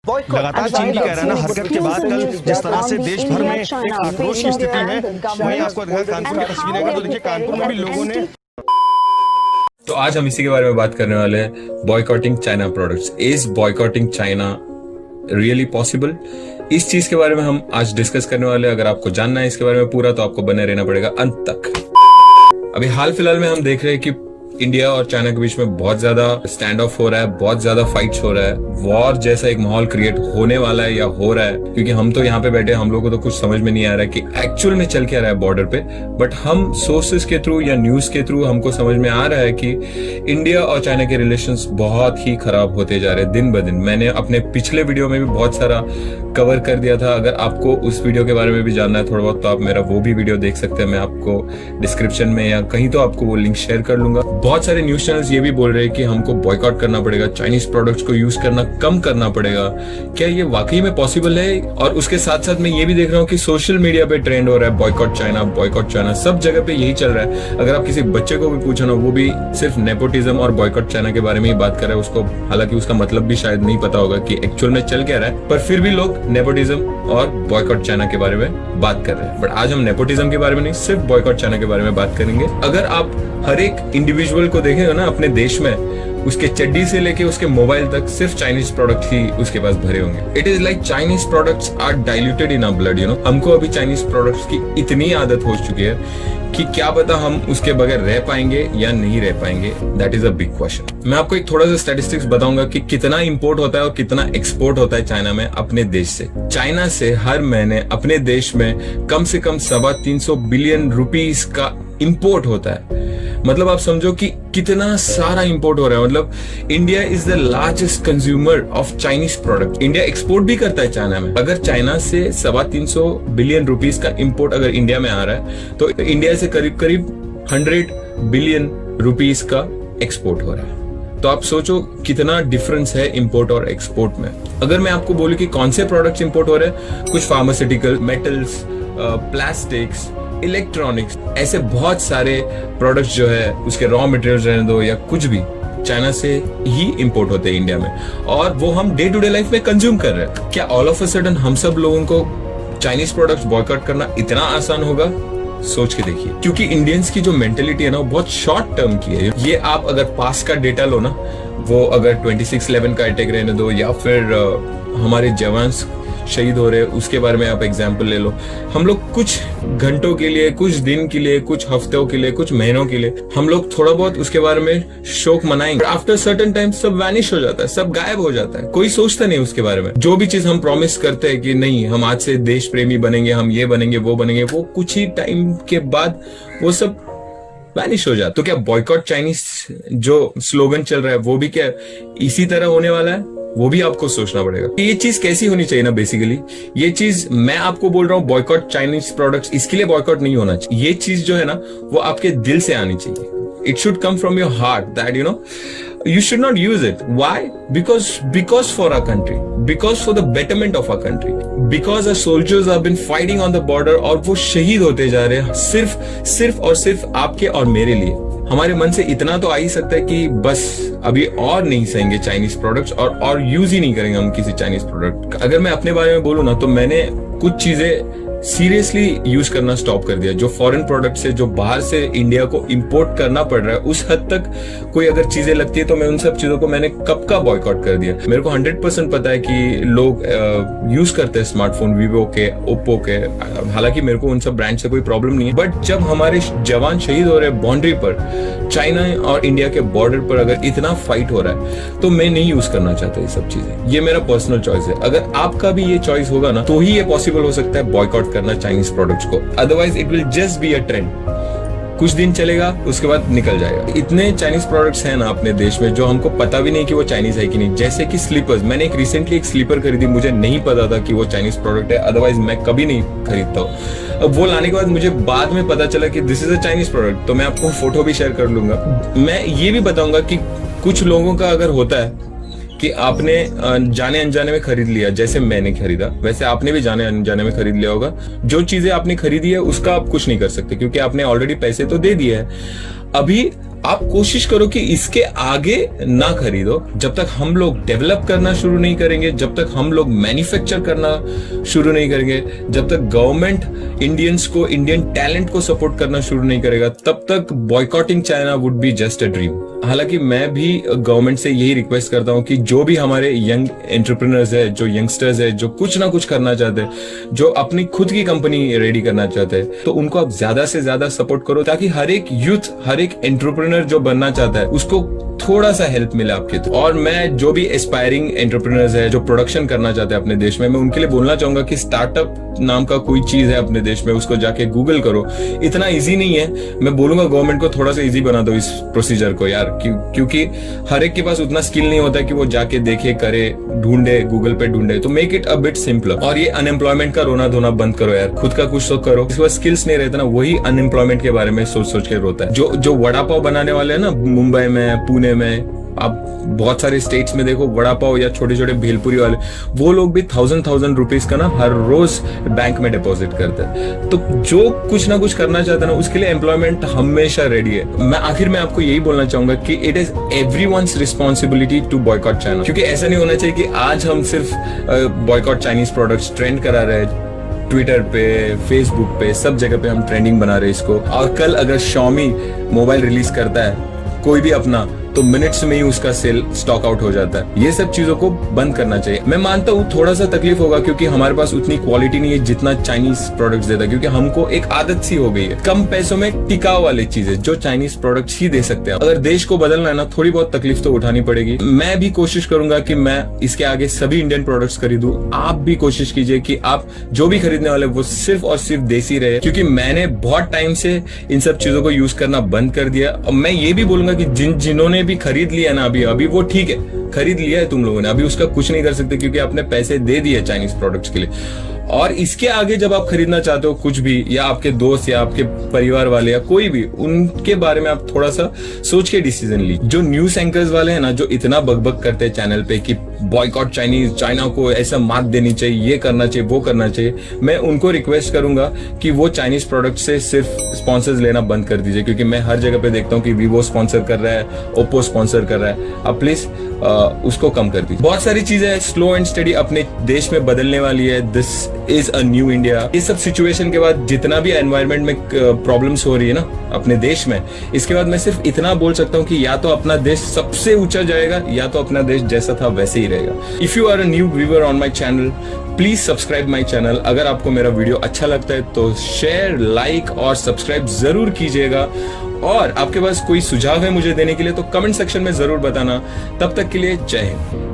लगातार चीन की कैराना हरकत के बाद कल जिस तरह से देश भर में एक आक्रोश की स्थिति है, वहीं आपको दिखाया कानपुर की तस्वीरें अगर तो देखिए कानपुर में भी लोगों ने। तो आज हम इसी के बारे में बात करने वाले हैं, boycotting China products. Is boycotting China really possible? इस चीज के बारे में हम आज डिस्कस करने वाले हैं। अगर आपको जानना है इसके बारे में पूरा, तो आपको बने रहना पड़ेगा अंत तक। अभी हाल फिलहाल में हम देख रहे हैं कि इंडिया और चाइना के बीच में बहुत ज्यादा स्टैंड ऑफ हो रहा है, बहुत ज्यादा फाइट्स हो रहा है, वॉर जैसा एक माहौल क्रिएट होने वाला है या हो रहा है। क्योंकि हम तो यहाँ पे बैठे, हम लोगों को तो कुछ समझ में नहीं आ रहा है कि एक्चुअल में चल क्या रहा है बॉर्डर पे। बट हम सोर्सेस के थ्रू या न्यूज के थ्रू हमको समझ में आ रहा है कि इंडिया और चाइना के रिलेशंस बहुत ही खराब होते जा रहे हैं दिन ब दिन। मैंने अपने पिछले वीडियो में भी बहुत सारा कवर कर दिया था। अगर आपको उस वीडियो के बारे में भी जानना है थोड़ा बहुत, तो आप मेरा वो भी वीडियो देख सकते हैं। मैं आपको डिस्क्रिप्शन में या कहीं तो आपको वो लिंक शेयर कर लूंगा। बहुत सारे न्यूज चैनल्स ये भी बोल रहे हैं कि हमको बॉयकॉट करना पड़ेगा, चाइनीज प्रोडक्ट्स को यूज करना कम करना पड़ेगा। क्या ये वाकई में पॉसिबल है? और उसके साथ साथ मैं ये भी देख रहा हूँ कि सोशल मीडिया पे ट्रेंड हो रहा है बॉयकॉट चाइना, सब जगह पे यही चल रहा है। अगर आप किसी बच्चे को भी पूछो ना, वो भी सिर्फ नेपोटिज्म और बॉयकॉट चाइना के बारे में ही बात कर रहा है। उसको हालांकि उसका मतलब भी शायद नहीं पता होगा कि एक्चुअल में चल क्या रहा है, पर फिर भी लोग नेपोटिज्म और बॉयकॉट चाइना के बारे में बात कर रहे हैं। बट आज हम नेपोटिज्म के बारे में नहीं, सिर्फ बॉयकॉट चाइना के बारे में बात करेंगे। अगर आप हर एक इंडिविजुअल को देखेंगे ना अपने देश में, उसके चड्डी से लेके उसके मोबाइल तक सिर्फ चाइनीज प्रोडक्ट ही उसके पास भरे होंगे। It is like Chinese products are diluted in our blood, you know. हमको अभी चाइनीज प्रोडक्ट्स की इतनी आदत हो चुकी है कि क्या पता हम उसके बगैर रह पाएंगे या नहीं रह पाएंगे। That is a big question. मैं आपको एक थोड़ा सा स्टैटिस्टिक्स बताऊंगा कि कितना इंपोर्ट होता है और कितना एक्सपोर्ट होता है चाइना में अपने देश से। चाइना से हर महीने अपने देश में कम से कम 350 बिलियन रुपीस का इंपोर्ट होता है। मतलब आप समझो कि कितना सारा इंपोर्ट हो रहा है। मतलब India is the largest consumer of Chinese product. India export भी करता है चाइना में। अगर चाइना से 350 बिलियन रुपीस का इंपोर्ट अगर इंडिया में आ रहा है, तो इंडिया से करीब करीब 100 बिलियन रुपीस का एक्सपोर्ट हो रहा है। तो आप सोचो कितना डिफरेंस है इंपोर्ट और एक्सपोर्ट में। अगर मैं आपको बोलूं कि कौन से प्रोडक्ट्स इंपोर्ट हो रहे हैं, कुछ फार्मास्यूटिकल, मेटल्स, प्लास्टिक्स, इलेक्ट्रॉनिक्स, ऐसे बहुत सारे प्रोडक्ट्स जो है, उसके रॉ मटेरियल्स रहने दो या कुछ भी, चाइना से ही इंपोर्ट होते हैं इंडिया में। और वो हम डे टू डे लाइफ में कंज्यूम कर रहे हैं। क्या ऑल ऑफ अ सडन हम सब लोगों को चाइनीज प्रोडक्ट्स बॉयकॉट करना इतना आसान होगा? सोच के देखिए। क्योंकि इंडियंस की जो मेंटेलिटी है ना, वो बहुत शॉर्ट टर्म की है। ये आप अगर पास का डेटा लो ना, वो अगर 26/11 का अटैक रहने दो या फिर हमारे जवान शहीद हो रहे, उसके बारे में आप एग्जाम्पल ले लो। हम लोग कुछ घंटों के लिए, कुछ दिन के लिए, कुछ हफ्तों के लिए, कुछ महीनों के लिए हम लोग थोड़ा बहुत उसके बारे में शोक मनाएंगे। आफ्टर सर्टेन टाइम सब वैनिश हो जाता है, सब गायब हो जाता है। कोई सोचता नहीं उसके बारे में। जो भी चीज हम प्रॉमिस करते हैं कि नहीं हम आज से देश प्रेमी बनेंगे, हम ये बनेंगे, वो बनेंगे, वो कुछ ही टाइम के बाद वो सब वैनिश हो जाता। तो क्या बॉयकॉट चाइनीज जो स्लोगन चल रहा है, वो भी क्या इसी तरह होने वाला है? वो भी आपको सोचना पड़ेगा। ये चीज कैसी होनी चाहिए ना, बेसिकली ये चीज मैं आपको बोल रहा हूँ, बॉयकॉट चाइनीज प्रोडक्ट्स, इसके लिए बॉयकॉट नहीं होना चाहिए। ये चीज जो है ना, वो आपके दिल से आनी चाहिए। It should come from your heart that you know you should not use it. Why? Because for our country, because for the betterment of our country, because our soldiers have been fighting on the border और वो शहीद होते जा रहे हैं सिर्फ और सिर्फ आपके और मेरे लिए। हमारे मन से इतना तो आ ही सकता है कि बस अभी और नहीं सहेंगे चाइनीज प्रोडक्ट्स और यूज ही नहीं करेंगे हम किसी चाइनीज प्रोडक्ट का। अगर मैं अपने बारे में बोलूँ ना, तो मैंने कुछ चीजें सीरियसली यूज करना स्टॉप कर दिया। जो फॉरेन प्रोडक्ट से, जो बाहर से इंडिया को इंपोर्ट करना पड़ रहा है, उस हद तक कोई अगर चीजें लगती है तो मैं उन सब चीजों को मैंने कब का बॉयकॉट कर दिया। मेरे को 100% पता है कि लोग यूज करते हैं स्मार्टफोन वीवो के, ओप्पो के। हालांकि मेरे को उन सब ब्रांड से कोई प्रॉब्लम नहीं है। बट जब हमारे जवान शहीद हो रहे हैं बाउंड्री पर, चाइना और इंडिया के बॉर्डर पर अगर इतना फाइट हो रहा है, तो मैं नहीं यूज करना चाहता ये सब चीजें। ये मेरा पर्सनल चॉइस है। अगर आपका भी ये चॉइस होगा ना, तो ही ये पॉसिबल हो सकता है बॉयकॉट करना चाइनीज प्रोडक्ट्स को। Otherwise it will just be a trend. कुछ दिन चलेगा, उसके बाद निकल जाएगा। इतने चाइनीज प्रोडक्ट्स हैं ना अपने देश में, जो हमको पता भी नहीं कि वो चाइनीज है कि नहीं। जैसे कि स्लीपर्स, मैंने रिसेंटली एक स्लीपर खरीदी, मुझे नहीं पता था कि वो चाइनीज प्रोडक्ट है, अदरवाइज मैं कभी नहीं खरीदता हूँ। अब वो लाने के बाद मुझे बाद में पता चला कि this is a Chinese product, तो मैं आपको फोटो भी शेयर कर लूंगा। मैं ये भी बताऊंगा कि कुछ लोगों का अगर होता है कि आपने जाने अनजाने में खरीद लिया, जैसे मैंने खरीदा, वैसे आपने भी जाने अनजाने में खरीद लिया होगा। जो चीजें आपने खरीदी है उसका आप कुछ नहीं कर सकते, क्योंकि आपने ऑलरेडी पैसे तो दे दिए हैं। अभी आप कोशिश करो कि इसके आगे ना खरीदो जब तक हम लोग डेवलप करना शुरू नहीं करेंगे, जब तक हम लोग मैन्युफैक्चर करना शुरू नहीं करेंगे, जब तक गवर्नमेंट इंडियंस को, इंडियन टैलेंट को सपोर्ट करना शुरू नहीं करेगा, तब तक boycotting China would be just a dream. हालांकि मैं भी गवर्नमेंट से यही रिक्वेस्ट करता हूं कि जो भी हमारे यंग एंटरप्रेन्योर्स है, जो यंगस्टर्स है, जो कुछ ना कुछ करना चाहते हैं, जो अपनी खुद की कंपनी रेडी करना चाहते हैं, तो उनको आप ज्यादा से ज्यादा सपोर्ट करो, ताकि हर एक यूथ, हर एक एंटरप्रेन्योर जो बनना चाहता है उसको थोड़ा सा हेल्प मिले आपके थ्रू। और मैं जो भी एस्पायरिंग एंटरप्रेन्योर्स है, जो प्रोडक्शन करना चाहते हैं अपने देश में, मैं उनके लिए बोलना चाहूंगा कि स्टार्टअप नाम का कोई चीज है अपने देश में, उसको जाके गूगल करो। इतना इजी नहीं है, मैं बोलूंगा गवर्नमेंट को थोड़ा सा इजी बना दो इस प्रोसीजर को यार, क्योंकि हर एक के पास उतना स्किल नहीं होता कि वो जाके देखे, करे, ढूंढे, गूगल पे ढूंढे। तो make it a bit simpler. और ये अनएम्प्लॉयमेंट का रोना धोना बंद करो यार, खुद का कुछ तो करो। इसके बाद स्किल्स नहीं रहते ना, वही अनएम्प्लॉयमेंट के बारे में सोच सोच के रोता है। जो वड़ा पाव बनाने वाले हैं ना, मुंबई में, पुणे में, आप बहुत सारे स्टेट्स में देखो, वड़ा पाव या छोटे छोटे भेलपुरी वाले, वो लोग भी 1000 रुपीज का ना हर रोज बैंक में डिपॉजिट करते हैं। तो जो कुछ ना कुछ करना चाहता है ना, उसके लिए एम्प्लॉयमेंट हमेशा रेडी है। मैं आखिर में आपको यही बोलना चाहूंगा कि it is everyone's responsibility to boycott China, क्योंकि ऐसा नहीं होना चाहिए कि आज हम सिर्फ बॉयकॉट चाइनीज प्रोडक्ट्स ट्रेंड करा रहे हैं, ट्विटर पे, फेसबुक पे, सब जगह पे हम ट्रेंडिंग बना रहे हैं इसको, और कल अगर Xiaomi मोबाइल रिलीज करता है कोई भी अपना, तो मिनट्स में ही उसका सेल स्टॉक आउट हो जाता है। ये सब चीजों को बंद करना चाहिए। मैं मानता हूँ थोड़ा सा तकलीफ होगा, क्योंकि हमारे पास उतनी क्वालिटी नहीं है जितना चाइनीज प्रोडक्ट्स देता है, क्योंकि हमको एक आदत सी हो गई है कम पैसों में टिकाऊ वाली चीजें जो चाइनीज प्रोडक्ट्स ही दे सकते हैं। अगर देश को बदलना है ना, थोड़ी बहुत तकलीफ तो उठानी पड़ेगी। मैं भी कोशिश करूंगा कि मैं इसके आगे सभी इंडियन प्रोडक्ट्स खरीदूं। आप भी कोशिश कीजिए कि आप जो भी खरीदने वाले वो सिर्फ और सिर्फ देसी रहे, क्योंकि मैंने बहुत टाइम से इन सब चीजों को यूज करना बंद कर दिया। और मैं ये भी बोलूंगा कि जिन्होंने भी खरीद लिया ना अभी वो ठीक है, खरीद लिया है तुम लोगों ने, अभी उसका कुछ नहीं कर सकते, क्योंकि आपने पैसे दे दिए चाइनीज प्रोडक्ट्स के लिए। और इसके आगे जब आप खरीदना चाहते हो कुछ भी, या आपके दोस्त या आपके परिवार वाले या कोई भी, उनके बारे में आप थोड़ा सा सोच के डिसीजन लीजिए। जो न्यूज एंकर्स वाले हैं ना, जो इतना बकबक करते हैं चैनल पे कि बॉयकॉट चाइनीज, चाइना को ऐसा मात देनी चाहिए, ये करना चाहिए, वो करना चाहिए, मैं उनको रिक्वेस्ट करूंगा कि वो चाइनीज प्रोडक्ट से सिर्फ स्पॉन्सर्स लेना बंद कर दीजिए, क्योंकि मैं हर जगह पे देखता हूँ कि वीवो स्पॉन्सर कर रहा है, ओप्पो स्पॉन्सर कर रहा है। आप प्लीज उसको कम कर दीजिए। बहुत सारी चीजें स्लो एंड स्टडी अपने देश में बदलने वाली है। This is a new India. इस सब सिचुएशन के बाद जितना भी एनवायरनमेंट में प्रॉब्लम्स हो रही है ना अपने देश में, इसके बाद मैं सिर्फ इतना बोल सकता हूँ कि या तो अपना देश सबसे ऊंचा जाएगा, या तो अपना देश जैसा था वैसे ही रहेगा। If you are a new viewer on my channel, please subscribe my channel. अगर आपको मेरा वीडियो अच्छा लगता है तो शेयर, लाइक और सब्सक्राइब जरूर कीजिएगा। और आपके पास कोई सुझाव है मुझे देने के लिए तो कमेंट सेक्शन में जरूर बताना। तब तक के लिए जय हिंद।